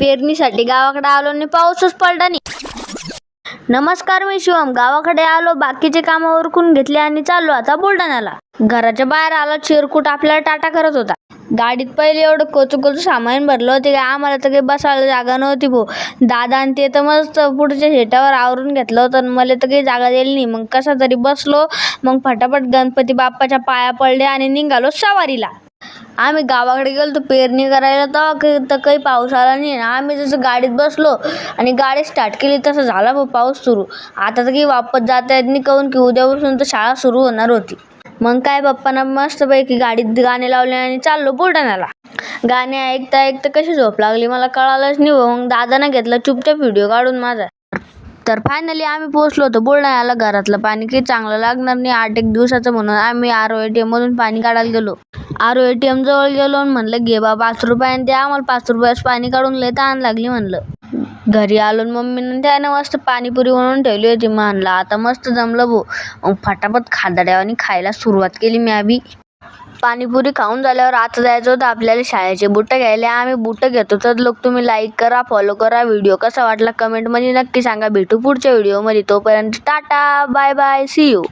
पेरणीसाठी गावाकडे आलो आणि पाऊसच पडला नाही. नमस्कार, मी शिवम. गावाकडे आलो, बाकीचे काम उरकून घेतले आणि चाललो आता बुलढाण्याला. घराच्या बाहेर आला, चिरकुट आपल्याला टाटा करत होता. गाडीत पहिले एवढं कोचू सामान भरलं होते का आम्हाला तर काही बसायला जागा नव्हती भो. दादा आणि ते तर मस्त पुढच्या शेटावर आवरून घेतलं होतं आणि मला तर काही जागा दिली नाही. मग कसा तरी बसलो. मग फटाफट गणपती बाप्पाच्या पाया पडले आणि निघालो सवारीला. आम्ही गावाकडे गेलो तर पेरणी करायला तर काही पाऊस आला नाही. आम्ही जसं गाडीत बसलो आणि गाडी स्टार्ट केली तसं झाला पाऊस सुरू. आता तर काही वापस जाता येत नाही, काहून की उद्यापासून तर शाळा सुरू होणार होती. मग काय, पप्पांना मस्तपैकी गाडीत गाणे लावले आणि चाललो बुलढाण्याला. गाणे ऐकता ऐकता कशी झोप लागली मला कळालंच नाही. मग दादानं घेतला चुपचाप व्हिडिओ काढून माझा. तर फायनली आम्ही पोहोचलो होतो बुलढाण्याला. घरातलं पाणी काही चांगलं लागणार नाही 8-1 दिवसाचं, म्हणून आम्ही ATM मधून पाणी काढायला गेलो. ATM जवळ गेलो आणि म्हणलं, घे बा 5 रुपयाने ते. आम्हाला 5 रुपयाचं पाणी काढून लय तहान लागली म्हणलं. घरी आलो मम्मीनं त्यानं मस्त पाणीपुरी बनवून ठेवली होती. म्हणलं आता मस्त जमलं भो. मग फटाफट खादाड्यावानी खायला सुरुवात केली मी बी. पाणीपुरी खाऊन झाल्यावर आता जायचं होतं आपल्याला शाळेचे बुटं घ्यायला. आम्ही बुटं घेतो. तर लोक तुम्ही लाईक करा, फॉलो करा. व्हिडिओ कसा वाटला कमेंटमध्ये नक्की सांगा. भेटू पुढच्या व्हिडिओमध्ये. तोपर्यंत tata, bye bye, see you.